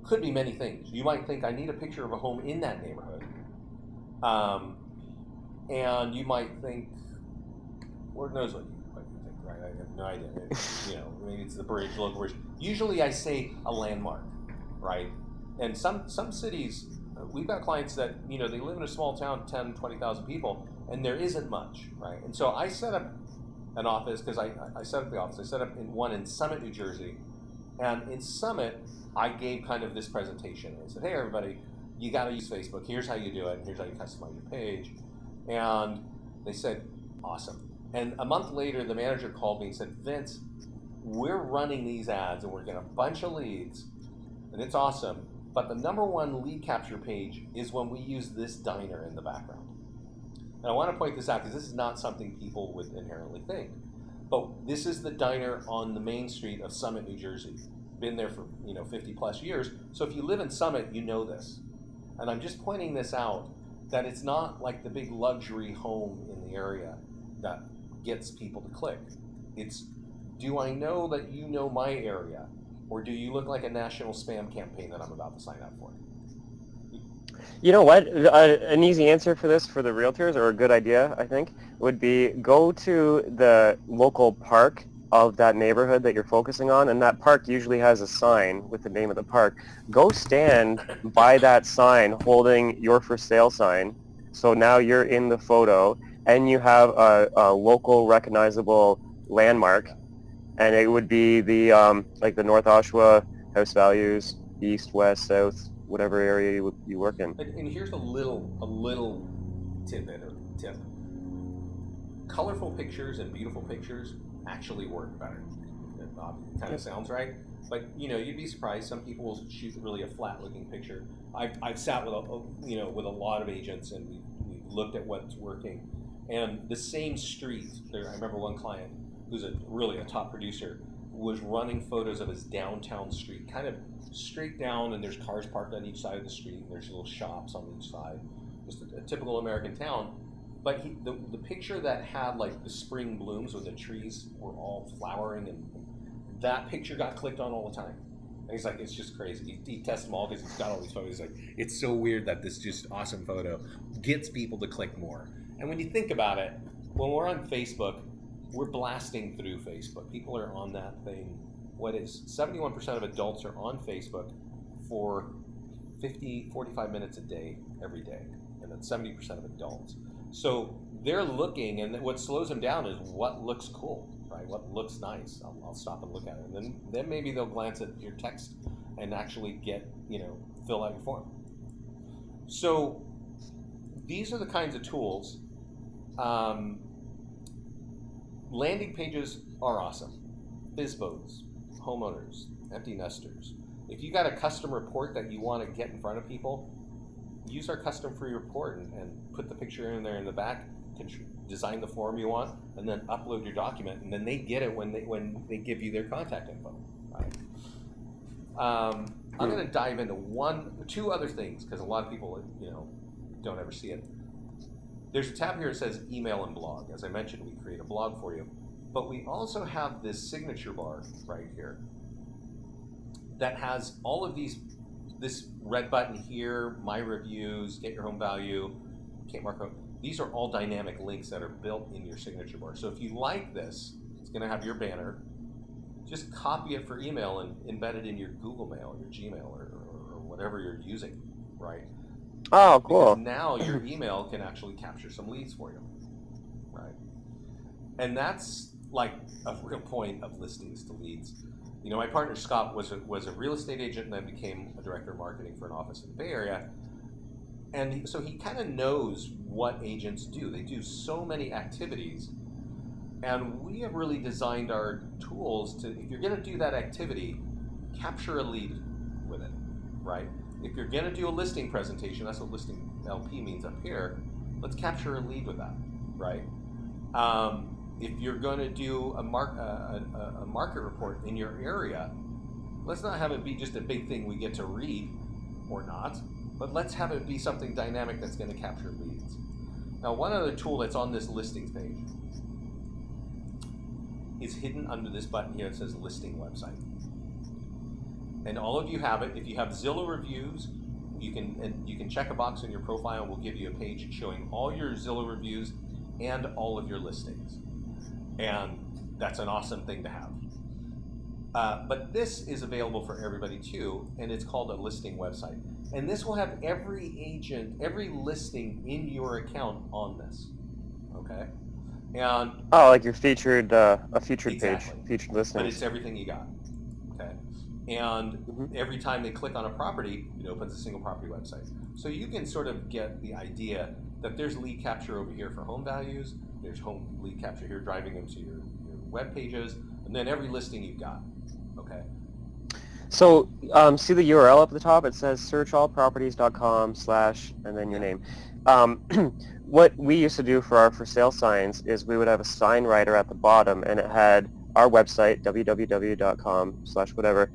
could be many things. You might think, I need a picture of a home in that neighborhood. And you might think, Lord knows what you think, right? I have no idea. Maybe it's the bridge, local bridge. Usually I say a landmark, right? And some cities, we've got clients that, they live in a small town, 10, 20,000 people, and there isn't much, right? And so I set up an office, because I set up the office. I set up one in Summit, New Jersey. And in Summit, I gave kind of this presentation. I said, hey, everybody, you got to use Facebook. Here's how you do it. Here's how you customize your page. And they said, awesome. And a month later, the manager called me and said, Vince, we're running these ads and we're getting a bunch of leads, and it's awesome. But the #1 lead capture page is when we use this diner in the background. And I want to point this out because this is not something people would inherently think. But this is the diner on the main street of Summit, New Jersey. Been there for 50 plus years. So if you live in Summit, you know this. And I'm just pointing this out that it's not like the big luxury home in the area that gets people to click. It's, do I know that you know my area? Or do you look like a national spam campaign that I'm about to sign up for? You know what? An easy answer for this for the realtors, or a good idea, I think, would be go to the local park of that neighborhood that you're focusing on, and that park usually has a sign with the name of the park. Go stand by that sign holding your for sale sign. So now you're in the photo, and you have a local recognizable landmark. and it would be the like the North Oshawa house values, east, west, south, whatever area you work in. And here's a little tidbit or tip. Colorful pictures and beautiful pictures actually work better. It kind of sounds right, but you'd be surprised. Some people will shoot really a flat-looking picture. I've sat with with a lot of agents, and we've looked at what's working. And the same street, I remember one client who's really a top producer was running photos of his downtown street, kind of straight down, and there's cars parked on each side of the street, and there's little shops on each side, just a typical American town. But the picture that had like the spring blooms when the trees were all flowering, and that picture got clicked on all the time. And he's like, it's just crazy. He tests them all because he's got all these photos. He's like, it's so weird that this just awesome photo gets people to click more. And when you think about it, when we're on Facebook, we're blasting through Facebook. People are on that thing. What is 71% of adults are on Facebook for 45 minutes a day, every day. And that's 70% of adults. So they're looking, and what slows them down is what looks cool, right? What looks nice. I'll stop and look at it. And then maybe they'll glance at your text and actually fill out your form. So these are the kinds of tools. Landing pages are awesome. BizBos, homeowners, empty nesters. If you got a custom report that you want to get in front of people, use our custom free report and put the picture in there in the back, design the form you want, and then upload your document, and then they get it when they give you their contact info. Right? I'm going to dive into two other things because a lot of people don't ever see it. There's a tab here that says email and blog. As I mentioned, we create a blog for you, but we also have this signature bar right here that has all of this red button here, my reviews, get your home value, Kate Marco. These are all dynamic links that are built in your signature bar. So if you like this, it's going to have your banner. Just copy it for email and embed it in your Google Mail, your Gmail, or whatever you're using, right? Oh, cool. Because now your email can actually capture some leads for you, right? And that's like a real point of listings to leads. My partner Scott was a real estate agent and then became a director of marketing for an office in the Bay Area. And so he kind of knows what agents do. They do so many activities. And we have really designed our tools to, if you're going to do that activity, capture a lead with it, right? If you're going to do a listing presentation, that's what listing LP means up here, let's capture a lead with that, right? If you're going to do a market report in your area, let's not have it be just a big thing we get to read or not, but let's have it be something dynamic that's going to capture leads. Now, one other tool that's on this listings page is hidden under this button here that says listing website. And all of you have it. If you have Zillow reviews, you can check a box in your profile and we'll give you a page showing all your Zillow reviews and all of your listings. And that's an awesome thing to have. But this is available for everybody too, and it's called a listing website. And this will have every listing in your account on this, okay? And like your featured, a featured exactly. page, featured listings. But it's everything you got, okay? And every time they click on a property, it opens a single property website. So you can sort of get the idea that there's lead capture over here for home values, there's home lead capture here driving them to your web pages, and then every listing you've got, okay? So see the URL up at the top? It says searchallproperties.com/ and then your name. What we used to do for our for sale signs is we would have a sign writer at the bottom, and it had our website, www.com/ whatever,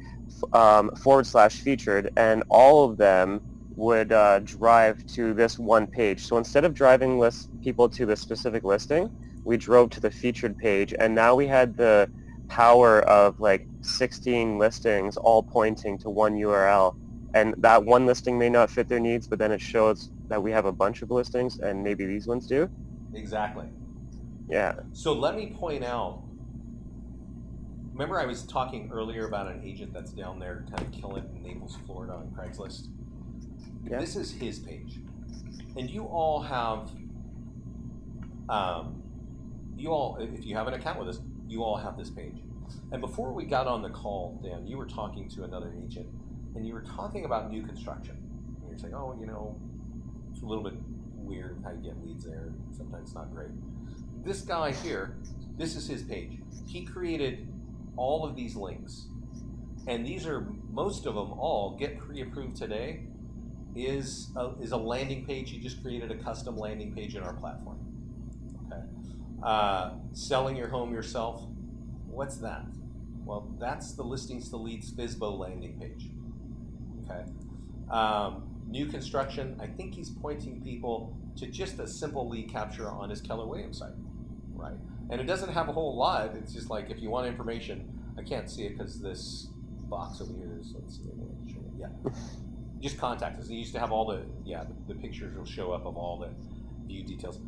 / featured, and all of them would drive to this one page. So instead of driving people to the specific listing, we drove to the featured page, and now we had the power of like 16 listings all pointing to one URL. And that one listing may not fit their needs, but then it shows that we have a bunch of listings and maybe these ones do. Exactly. Yeah. So let me point out, remember I was talking earlier about an agent that's down there kind of killing it in Naples, Florida on Craigslist? Yeah. This is his page. And you all have, if you have an account with us, you all have this page. And before we got on the call, Dan, you were talking to another agent, and you were talking about new construction. And you're saying, oh, it's a little bit weird how you get leads there. Sometimes it's not great. This guy here, this is his page. He created all of these links, and these are most of them all get pre-approved today. Is a landing page. He just created a custom landing page in our platform. Okay, selling your home yourself. What's that? Well, that's the listings to leads FSBO landing page. Okay. New construction, I think he's pointing people to just a simple lead capture on his Keller Williams site, right? And it doesn't have a whole lot. It's just like, if you want information, I can't see it because this box over here is, let's see, yeah. Just contact us. It used to have all the pictures will show up of all the view details.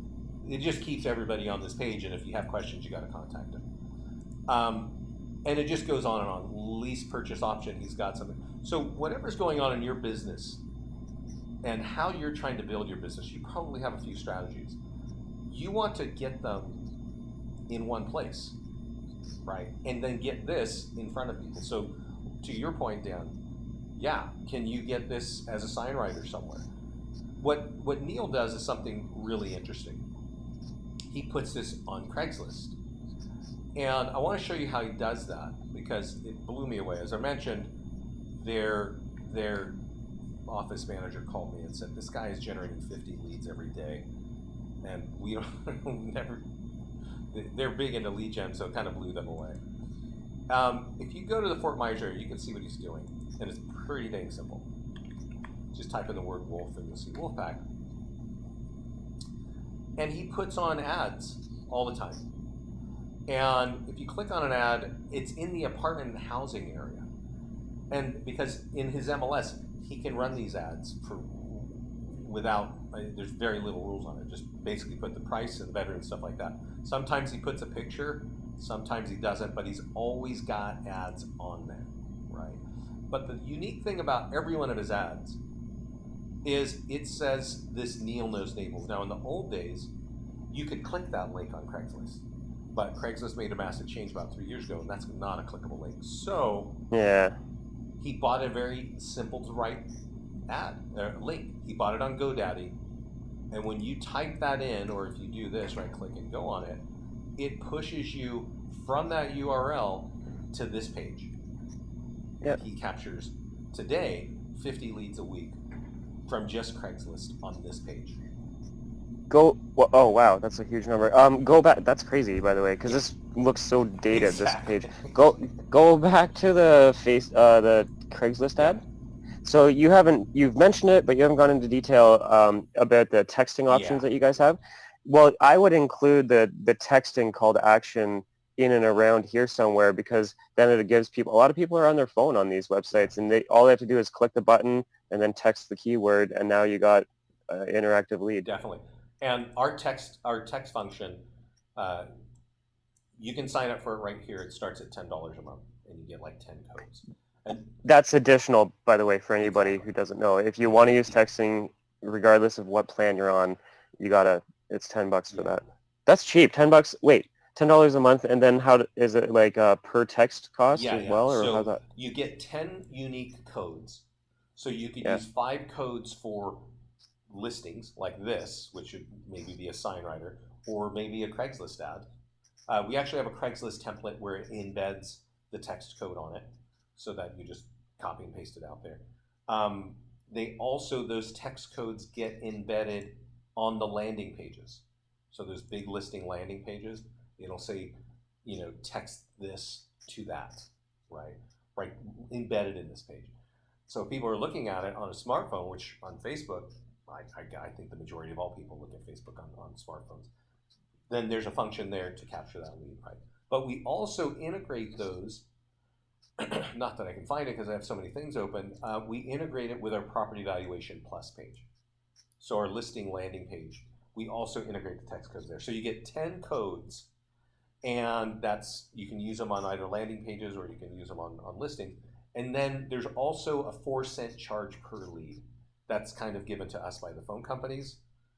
It just keeps everybody on this page, and if you have questions, you got to contact them. And it just goes on and on. Lease purchase option, he's got something. So whatever's going on in your business and how you're trying to build your business, you probably have a few strategies. You want to get them in one place, right? And then get this in front of people. So to your point, Dan, yeah, can you get this as a sign writer somewhere? What Neil does is something really interesting. He puts this on Craigslist. And I want to show you how he does that, because it blew me away. As I mentioned, their office manager called me and said, this guy is generating 50 leads every day. And we don't never, they're big into lead gen, so it kind of blew them away. If you go to the Fort Myers area, you can see what he's doing. And it's pretty dang simple. Just type in the word wolf and you'll see Wolfpack. And he puts on ads all the time. And if you click on an ad, it's in the apartment and housing area. And because in his MLS, he can run these ads without, there's very little rules on it. Just basically put the price and bedroom and stuff like that. Sometimes he puts a picture, sometimes he doesn't, but he's always got ads on there, right? But the unique thing about every one of his ads is it says this Neil Knows Naples. Now in the old days, you could click that link on Craigslist. But Craigslist made a massive change about 3 years ago, and that's not a clickable link. So Yeah. he bought a very simple to write link. He bought it on GoDaddy, and when you type that in, or if you do this, right click and go on it, it pushes you from that URL to this page. Yep. He captures today 50 leads a week from just Craigslist on this page. Well, oh wow, that's a huge number. Go back. That's crazy, by the way, because this looks so dated. Exactly. This page. Go back to the the Craigslist ad. So you've mentioned it, but you haven't gone into detail about the texting options that you guys have. Well, I would include the texting call to action in and around here somewhere, because then it gives people, a lot of people are on their phone on these websites, and all they have to do is click the button and then text the keyword, and now you got interactive lead. Definitely. And our text function, you can sign up for it right here. It starts at $10 a month, and you get like 10 codes. And that's additional, by the way, for anybody who doesn't know. If you want to use texting, regardless of what plan you're on, it's $10 for that. That's cheap. $10. Wait, $10 a month, and then how is it like per text cost as well, or so how's that? You get 10 unique codes. So you could use 5 codes for listings like this, which should maybe be a sign writer, or maybe a Craigslist ad. We actually have a Craigslist template where it embeds the text code on it, so that you just copy and paste it out there. Those text codes get embedded on the landing pages. So those big listing landing pages, it'll say, text this to that, right, embedded in this page. So if people are looking at it on a smartphone, which on Facebook, I think the majority of all people look at Facebook on smartphones, then there's a function there to capture that lead, right? But we also integrate those, not that I can find it because I have so many things open, we integrate it with our property valuation plus page. So our listing landing page, we also integrate the text codes there. So you get 10 codes, and you can use them on either landing pages or you can use them on listings. And then there's also a 4-cent charge per lead. That's kind of given to us by the phone companies,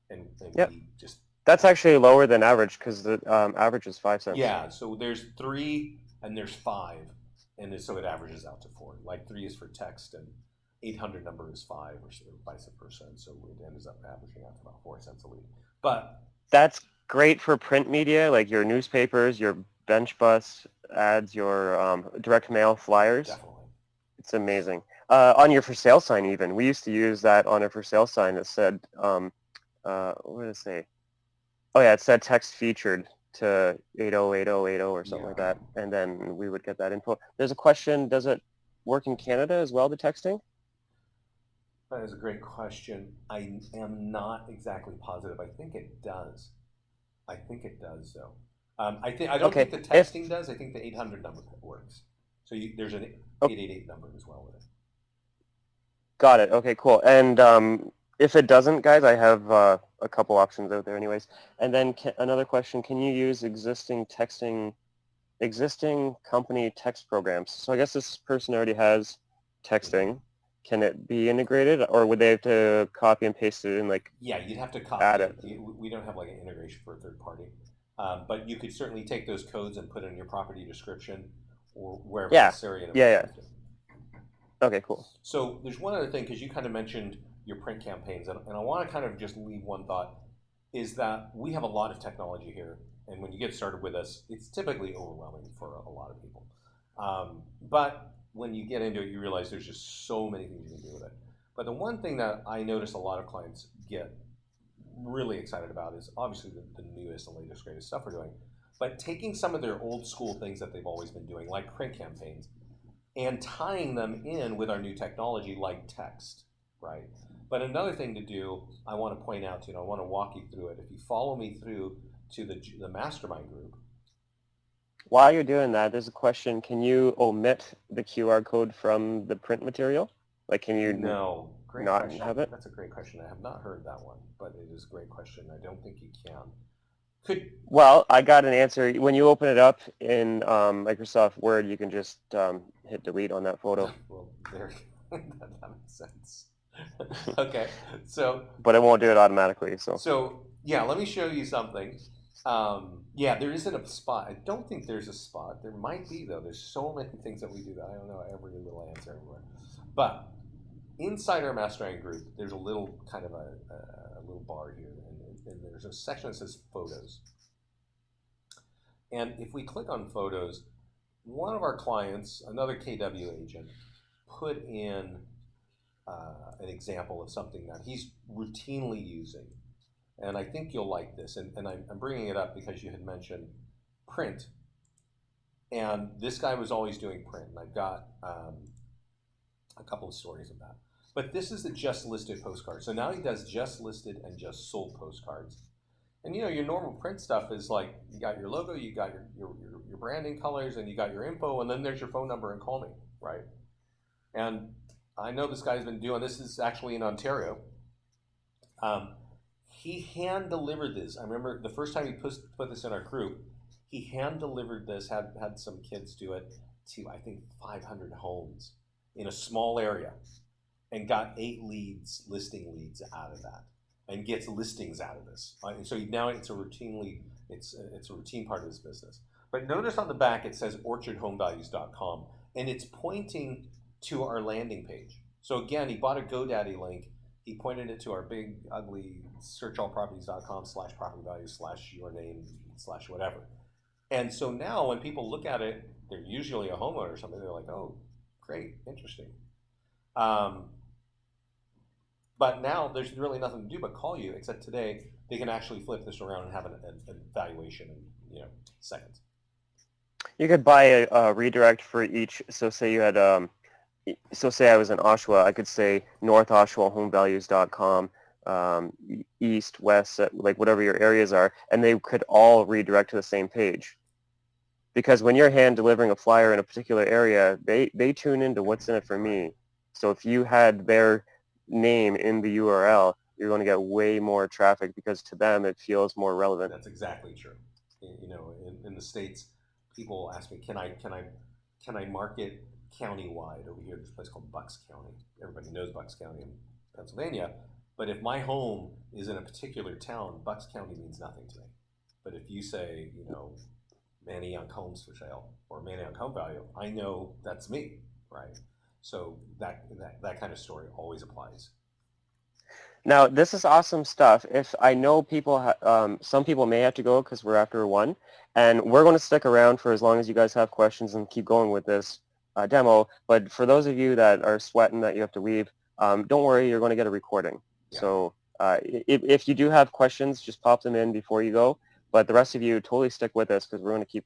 and we just... That's actually lower than average, because the average is 5 cents. Yeah, so there's 3 and there's five, and so it averages out to four. Like 3 is for text, and 800 number is five, or vice versa. And so it ends up averaging out to about 4 cents a lead. But That's great for print media, like your newspapers, your bench bus ads, your direct mail flyers. definitely. It's amazing. On your for sale sign even. We used to use that on a for sale sign that said, what did it say? Oh yeah, it said text featured to 808080 or something like Yeah. that. And then we would get that info. There's a question, does it work in Canada as well, the texting? That is a great question. I am not exactly positive. I think it does. I think it does, though. I don't Okay, think the if, texting does. I think the 800 number works. So there's an oh, 888 number as well with it. got it. Okay, cool. And if it doesn't, guys, I have a couple options out there anyways. And then another question, can you use existing company text programs? So I guess this person already has texting. Can it be integrated, or would they have to copy and paste it in, like, Yeah, you'd have to copy add it. it? We don't have like an integration for a third party, but you could certainly take those codes and put it in your property description or wherever Yeah, necessary, and it would yeah, shift it. yeah. Okay, cool. So there's one other thing, because you kind of mentioned your print campaigns, and I want to kind of just leave one thought, is that we have a lot of technology here, and when you get started with us, it's typically overwhelming for a lot of people. But when you get into it, you realize there's just so many things you can do with it. But the one thing that I notice a lot of clients get really excited about is obviously the newest and latest, greatest stuff we're doing, but taking some of their old school things that they've always been doing, like print campaigns, and tying them in with our new technology like text, right? But another thing to do, I want to point out, I want to walk you through it. If you follow me through to the mastermind group. While you're doing that, there's a question, can you omit the QR code from the print material? Like, can you No, great not question. have it? That's a great question. I have not heard that one, but it is a great question. I don't think you can. Could Well, I got an answer. When you open it up in Microsoft Word, you can just hit delete on that photo. well, there that makes sense. Okay, so But it won't do it automatically, so. So yeah, let me show you something. Yeah, there isn't a spot. I don't think there's a spot. There might be though. There's so many things that we do that I don't know every little answer everywhere. But inside our mastermind group, there's a little kind of a little bar here, and there's a section that says photos. And if we click on photos, one of our clients, another KW agent, put in an example of something that he's routinely using. And I think you'll like this. And I'm bringing it up because you had mentioned print. And this guy was always doing print. And I've got a couple of stories of that. But this is the just listed postcard. So now he does just listed and just sold postcards. And your normal print stuff is like you got your logo, you got your branding colors, and you got your info, and then there's your phone number and call me, right? And I know this guy's been doing this is actually in Ontario. Um, he hand delivered this. I remember the first time he put this in our group, he hand delivered this, had some kids do it to, I think, 500 homes in a small area, and got 8 listing leads out of that, and gets listings out of this. And so now it's a routine part of his business. But notice on the back it says orchardhomevalues.com, and it's pointing to our landing page. So again, he bought a GoDaddy link. He pointed it to our big, ugly searchallproperties.com/property values/your name /whatever. And so now when people look at it, they're usually a homeowner or something. They're like, oh, great, interesting. Um, but now there's really nothing to do but call you, except today they can actually flip this around and have an evaluation in seconds. You could buy a redirect for each. So say you had, so say I was in Oshawa, I could say North Oshawa homevalues.com, east, west, like whatever your areas are, and they could all redirect to the same page. Because when you're hand delivering a flyer in a particular area, they tune into what's in it for me. So if you had their name in the URL, you're going to get way more traffic because to them it feels more relevant. That's exactly true. In the States, people ask me, can I market countywide over here? There's a place called Bucks County. Everybody knows Bucks County in Pennsylvania. But if my home is in a particular town, Bucks County means nothing to me. But if you say, Manny Young homes for sale or Manny Young home value, I know that's me, right? So that kind of story always applies. Now, this is awesome stuff. If I know people, some people may have to go because we're after 1, and we're going to stick around for as long as you guys have questions and keep going with this demo. But for those of you that are sweating that you have to leave, don't worry, you're going to get a recording. Yeah. So if you do have questions, just pop them in before you go. But the rest of you, totally stick with us because we're going to keep